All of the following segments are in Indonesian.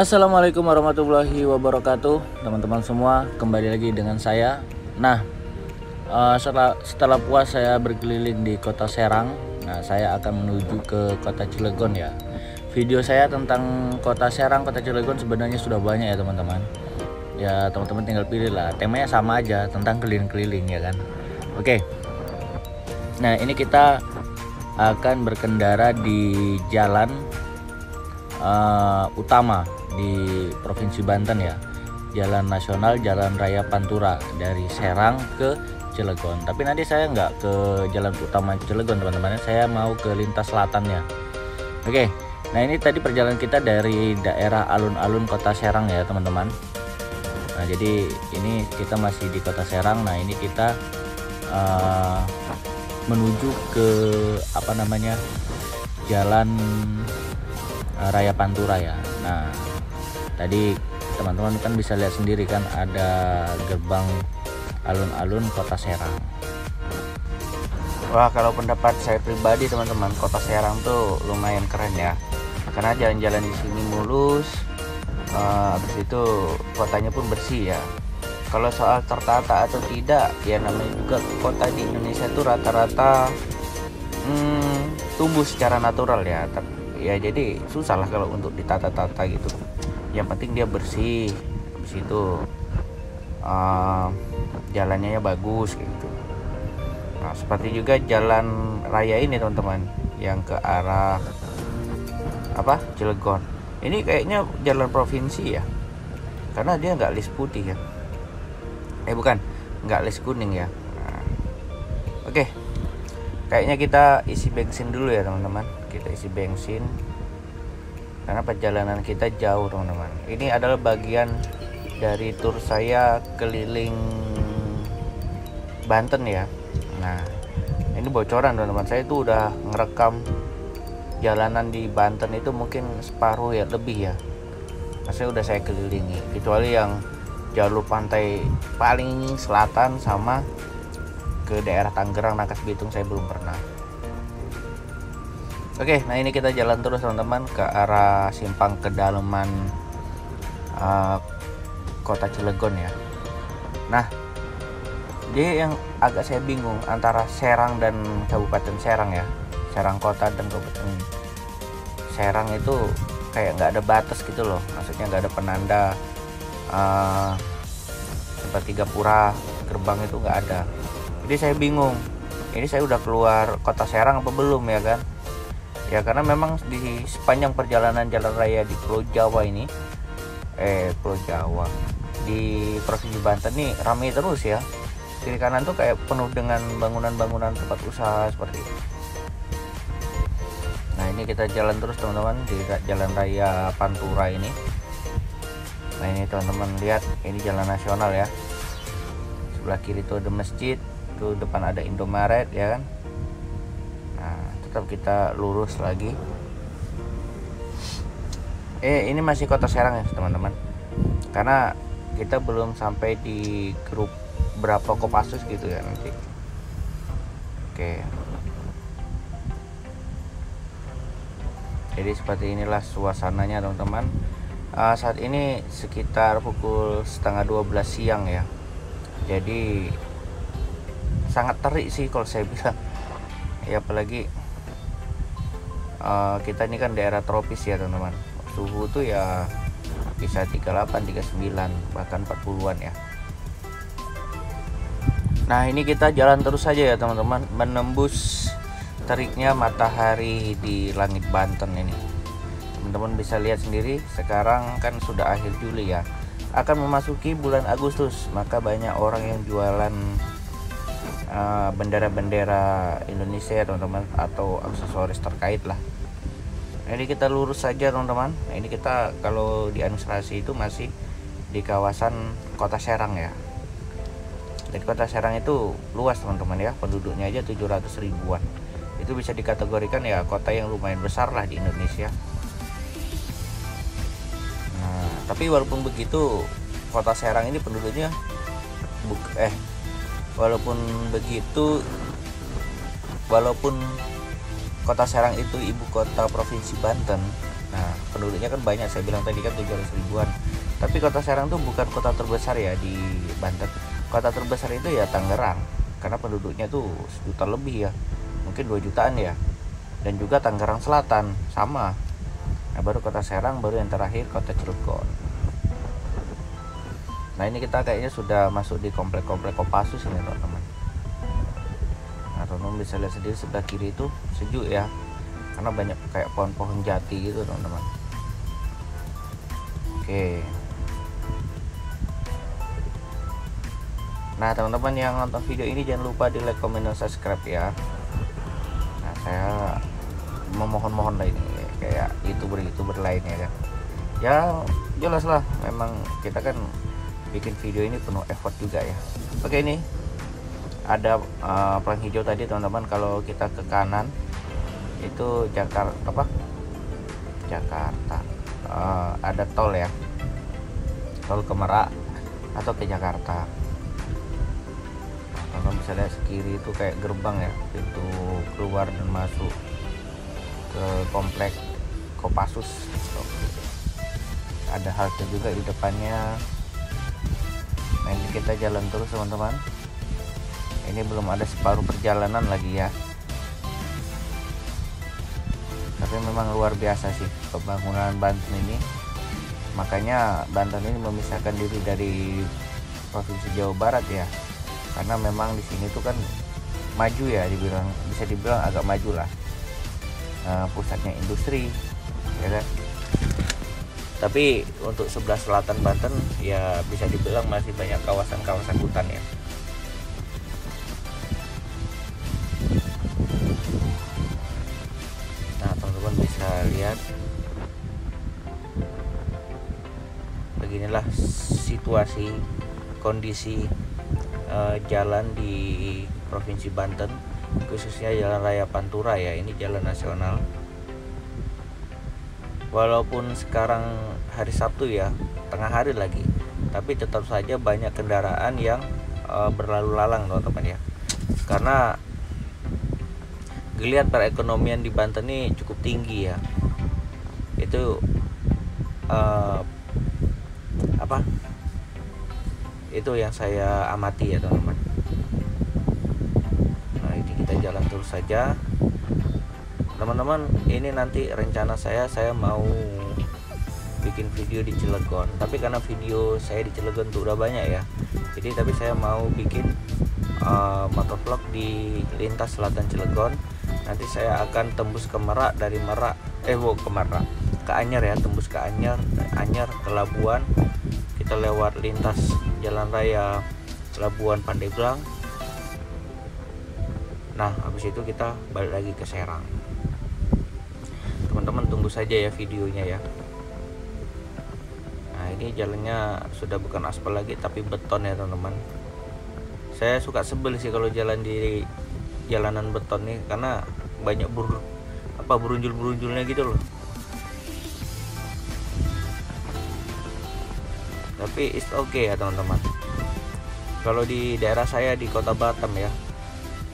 Assalamualaikum warahmatullahi wabarakatuh, teman-teman semua. Kembali lagi dengan saya. Nah, setelah puas saya berkeliling di kota Serang. Nah, saya akan menuju ke kota Cilegon ya. Video saya tentang kota Serang, kota Cilegon sebenarnya sudah banyak ya teman-teman. Ya teman-teman tinggal pilih lah. Temanya sama aja, tentang keliling-keliling ya kan. Oke. Nah, ini kita akan berkendara di jalan utama di Provinsi Banten ya, jalan nasional, jalan raya Pantura dari Serang ke Cilegon. Tapi nanti saya nggak ke jalan utama Cilegon teman-teman, saya mau ke lintas selatannya. Oke, nah ini tadi perjalanan kita dari daerah alun-alun kota Serang ya teman-teman. Nah jadi ini kita masih di kota Serang. Nah ini kita menuju ke jalan raya Pantura ya. Nah tadi teman-teman kan bisa lihat sendiri kan, ada gerbang alun-alun kota Serang. Wah, kalau pendapat saya pribadi teman-teman, kota Serang tuh lumayan keren ya, karena jalan-jalan di sini mulus. Habis itu kotanya pun bersih ya. Kalau soal tertata atau tidak ya, namanya juga kota di Indonesia tuh rata-rata tumbuh secara natural ya. Ya jadi susah lah kalau untuk ditata-tata gitu. Yang penting dia bersih, habis itu jalannya bagus gitu. Nah seperti juga jalan raya ini teman-teman, yang ke arah Cilegon. Ini kayaknya jalan provinsi ya, karena dia nggak list putih ya. Bukan, nggak list kuning ya. Nah, oke, kayaknya kita isi bensin dulu ya teman-teman. Kita isi bensin karena perjalanan kita jauh teman-teman. Ini adalah bagian dari tur saya keliling Banten ya. Nah ini bocoran teman-teman, saya itu udah ngerekam jalanan di Banten itu mungkin separuh ya, lebih ya. Maksudnya udah saya kelilingi, kecuali yang jalur pantai paling selatan sama ke daerah Tangerang, Nakas Bitung saya belum pernah. Oke, nah ini kita jalan terus teman-teman ke arah simpang kedalaman kota Cilegon ya. Nah, dia yang agak saya bingung antara Serang dan Kabupaten Serang ya. Serang kota dan Kabupaten Serang itu kayak nggak ada batas gitu loh. Maksudnya nggak ada penanda seperti gapura, gerbang itu nggak ada. Jadi saya bingung, ini saya udah keluar kota Serang apa belum ya kan. Ya karena memang di sepanjang perjalanan jalan raya di Pulau Jawa ini, Pulau Jawa di Provinsi Banten nih ramai terus ya. Kiri kanan tuh kayak penuh dengan bangunan-bangunan tempat usaha seperti itu. Nah ini kita jalan terus teman-teman di jalan raya Pantura ini. Nah ini teman-teman lihat, ini jalan nasional ya. Sebelah kiri tuh ada masjid, tuh depan ada Indomaret ya kan. Tetap kita lurus lagi. Ini masih kota Serang ya teman-teman, karena kita belum sampai di grup berapa Kopassus gitu ya nanti. Oke, jadi seperti inilah suasananya teman-teman. Saat ini sekitar pukul 11:30 siang ya, jadi sangat terik sih kalau saya bilang ya, apalagi kita ini kan daerah tropis ya teman-teman. Suhu tuh ya bisa 38, 39 bahkan 40-an ya. Nah ini kita jalan terus saja ya teman-teman, menembus teriknya matahari di langit Banten ini. Teman-teman bisa lihat sendiri, sekarang kan sudah akhir Juli ya, akan memasuki bulan Agustus, maka banyak orang yang jualan bendera-bendera Indonesia teman-teman, atau aksesoris terkait lah. Jadi kita lurus saja teman-teman. Nah, ini kita kalau di administrasi itu masih di kawasan kota Serang ya. Jadi kota Serang itu luas teman-teman ya, penduduknya aja 700 ribuan. Itu bisa dikategorikan ya kota yang lumayan besar lah di Indonesia. Nah tapi walaupun begitu, kota Serang ini penduduknya walaupun kota Serang itu ibu kota Provinsi Banten, Nah, penduduknya kan banyak, saya bilang tadi kan 700 ribuan. Tapi kota Serang tuh bukan kota terbesar ya di Banten. Kota terbesar itu ya Tangerang, karena penduduknya tuh 1 juta lebih ya, mungkin 2 jutaan ya. Dan juga Tangerang Selatan sama. Nah, baru kota Serang, baru yang terakhir kota Cilegon. Nah, ini kita kayaknya sudah masuk di komplek-komplek Kopassus ini teman-teman. Nah, teman-teman bisa lihat sendiri sebelah kiri itu sejuk ya, karena banyak kayak pohon-pohon jati gitu teman-teman. Oke. Nah, teman-teman yang nonton video ini jangan lupa di like, comment, dan subscribe ya. Nah, saya memohon-mohon lah ini kayak youtuber lainnya kan. Ya jelas lah, memang kita kan bikin video ini penuh effort juga ya. Oke, ini ada pelang hijau tadi teman-teman. Kalau kita ke kanan itu Jakarta ada tol ya, tol ke Merak atau ke Jakarta. Kalau bisa lihat kiri itu kayak gerbang ya, pintu keluar dan masuk ke komplek Kopassus. Ada halte juga di depannya. Nah, ini kita jalan terus teman-teman. Ini belum ada separuh perjalanan lagi ya, tapi memang luar biasa sih pembangunan Banten ini. Makanya Banten ini memisahkan diri dari provinsi Jawa Barat ya, karena memang di sini tuh kan maju ya, bisa dibilang agak maju lah. Pusatnya industri ya kan. Tapi untuk sebelah selatan Banten ya bisa dibilang masih banyak kawasan-kawasan hutan ya. Nah, teman-teman bisa lihat beginilah situasi kondisi jalan di Provinsi Banten, khususnya Jalan Raya Pantura ya. Ini jalan nasional. Walaupun sekarang hari Sabtu ya, tengah hari lagi, tapi tetap saja banyak kendaraan yang berlalu lalang teman-teman ya. Karena geliat perekonomian di Banten ini cukup tinggi ya. Itu itu yang saya amati ya teman-teman. Nah, ini kita jalan terus saja teman-teman. Ini nanti rencana saya mau bikin video di Cilegon, tapi karena video saya di Cilegon tuh udah banyak ya, jadi tapi saya mau bikin motovlog di lintas selatan Cilegon. Nanti saya akan tembus ke Merak, dari Merak ke Anyar ya, tembus ke Anyar ke Labuan, kita lewat lintas jalan raya Labuan Pandeglang. Nah, habis itu kita balik lagi ke Serang. Teman-teman tunggu saja ya videonya ya. Nah, ini jalannya sudah bukan aspal lagi tapi beton ya teman-teman. Saya suka sebel sih kalau jalan di jalanan beton nih, karena banyak berunjul-berunjulnya gitu loh. Tapi it's okay ya teman-teman. Kalau di daerah saya di Kota Batam ya,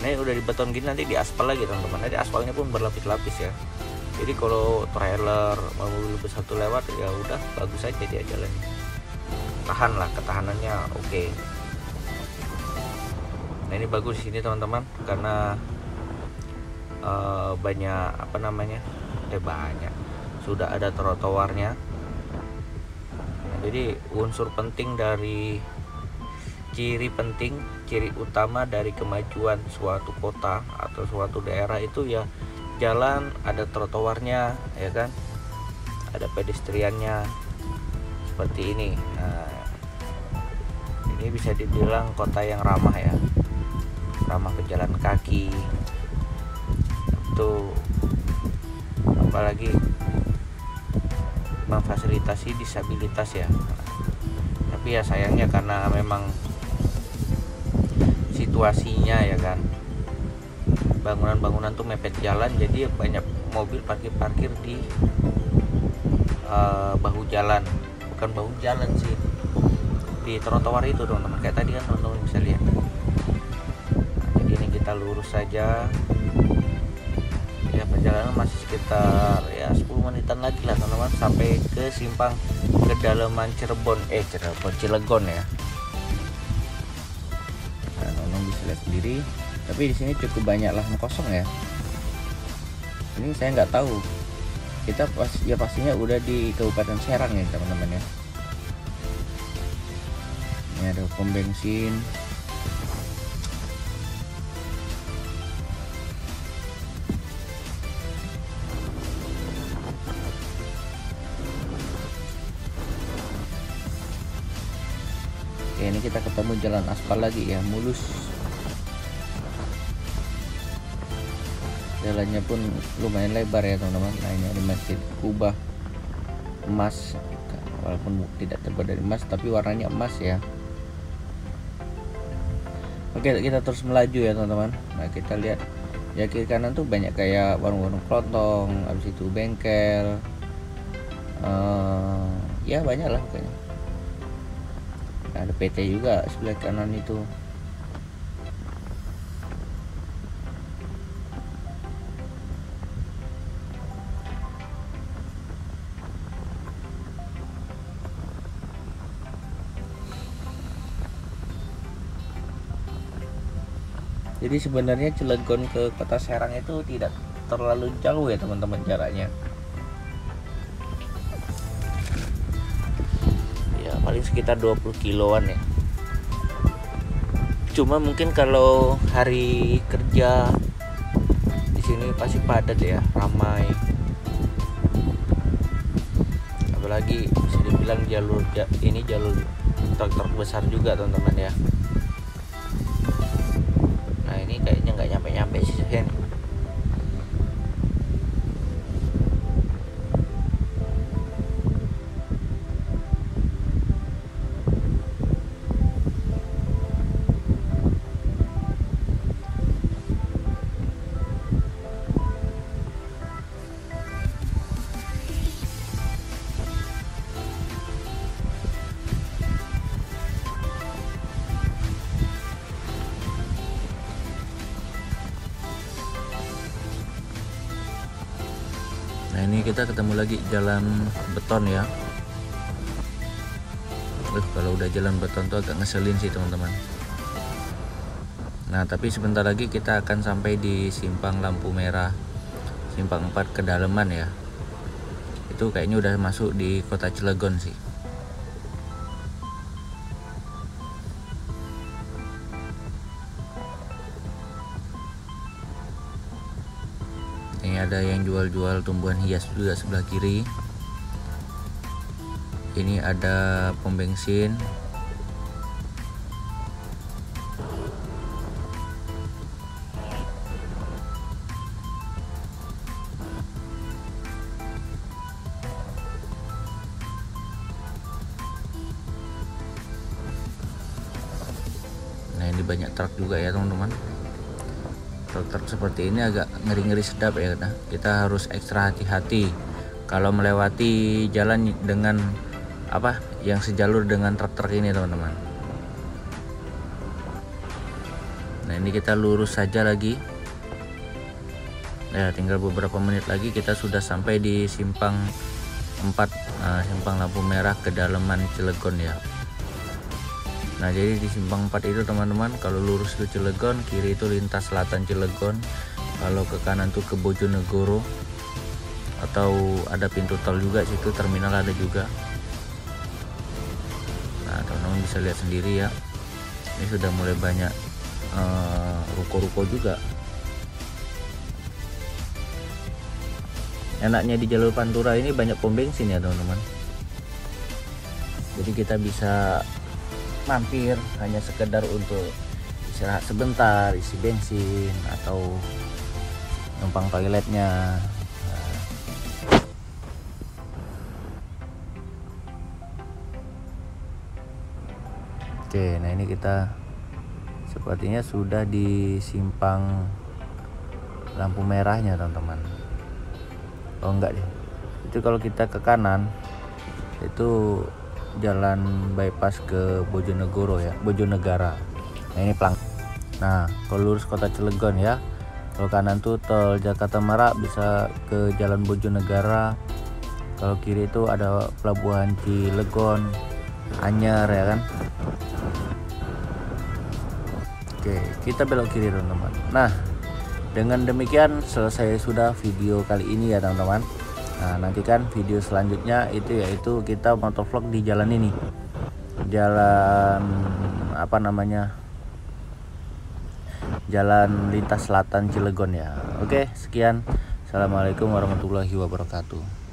ini udah di beton gini, nanti di aspal lagi teman-teman. Nanti aspalnya pun berlapis-lapis ya. Jadi kalau trailer mobil besar tuh lewat ya udah bagus aja dia jalannya. Tahan lah, ketahanannya oke. Nah, ini bagus di sini teman-teman, karena banyak sudah ada trotoarnya. Nah, jadi unsur penting dari ciri utama dari kemajuan suatu kota atau suatu daerah itu ya jalan, ada trotoarnya ya kan, ada pedestriannya seperti ini. Nah, ini bisa dibilang kota yang ramah ya, ramah pejalan kaki itu, apalagi memfasilitasi disabilitas ya. Tapi ya sayangnya karena memang situasinya ya kan, bangunan-bangunan tuh mepet jalan, jadi banyak mobil parkir di bahu jalan, bukan bahu jalan sih, di trotoar itu teman-teman. Kayak tadi kan teman-teman bisa lihat. Nah, jadi ini kita lurus saja ya, perjalanan masih sekitar ya 10 menitan lagi lah teman-teman, sampai ke simpang kedalaman Cilegon ya. Nah, teman-teman bisa lihat sendiri, tapi di sini cukup banyak lahan kosong ya. Ini saya nggak tahu, kita pastinya udah di Kabupaten Serang ya teman-teman ya. Ini ada pom bensin. Oke, ini kita ketemu jalan aspal lagi ya, mulus. Jalannya pun lumayan lebar ya teman-teman. Nah, ini ada Masjid Kubah emas, walaupun tidak terbuat dari emas tapi warnanya emas ya. Oke, kita terus melaju ya teman-teman. Nah, kita lihat ya, kiri kanan tuh banyak kayak warung-warung kelontong, habis itu bengkel, ya banyak lah pokoknya. Nah, ada PT juga sebelah kanan itu. Jadi sebenarnya Cilegon ke Kota Serang itu tidak terlalu jauh ya teman-teman jaraknya. Ya paling sekitar 20 kiloan ya. Cuma mungkin kalau hari kerja di sini pasti padat ya, ramai. Apalagi bisa dibilang ini jalur truk besar juga teman-teman ya. Ini kayaknya nggak nyampe sih Sen. Nah, ini kita ketemu lagi jalan beton ya. Kalau udah jalan beton tuh agak ngeselin sih teman-teman. Nah, tapi sebentar lagi kita akan sampai di simpang lampu merah, simpang 4 kedalaman ya. Itu kayaknya udah masuk di Kota Cilegon sih. Ini ada yang jual-jual tumbuhan hias juga sebelah kiri. Ini ada pom bensin. Nah, ini banyak truk juga ya teman-teman. Truk seperti ini agak ngeri-ngeri sedap ya. Nah, kita harus ekstra hati-hati kalau melewati jalan dengan yang sejalur dengan truk ini teman-teman. Nah, ini kita lurus saja lagi ya, tinggal beberapa menit lagi kita sudah sampai di simpang 4, simpang lampu merah kedalaman Cilegon ya. Nah, jadi di simpang 4 itu teman-teman, kalau lurus ke Cilegon, kiri itu lintas selatan Cilegon, kalau ke kanan tuh ke Bojonegoro, atau ada pintu tol juga situ, terminal ada juga. Nah, teman-teman bisa lihat sendiri ya, ini sudah mulai banyak ruko-ruko juga. Enaknya di jalur Pantura ini banyak pom bensin ya teman-teman, jadi kita bisa mampir hanya sekedar untuk istirahat sebentar, isi bensin, atau numpang toiletnya. Oke, nah ini kita sepertinya sudah di simpang lampu merahnya teman-teman. Oh enggak deh, itu kalau kita ke kanan itu jalan bypass ke Bojonegoro ya, Bojonegara. Nah, ini pelang. Nah, kalau lurus Kota Cilegon ya, Kalau kanan tuh tol Jakarta Merak bisa ke Jalan Bojonegara. Kalau kiri itu ada pelabuhan Cilegon, Anyer ya kan. Oke, kita belok kiri teman-teman. Nah, dengan demikian selesai sudah video kali ini ya teman-teman. Nah, nantikan video selanjutnya itu yaitu kita motovlog di jalan ini. Jalan apa namanya? Jalan lintas selatan Cilegon ya. Oke, sekian. Assalamualaikum warahmatullahi wabarakatuh.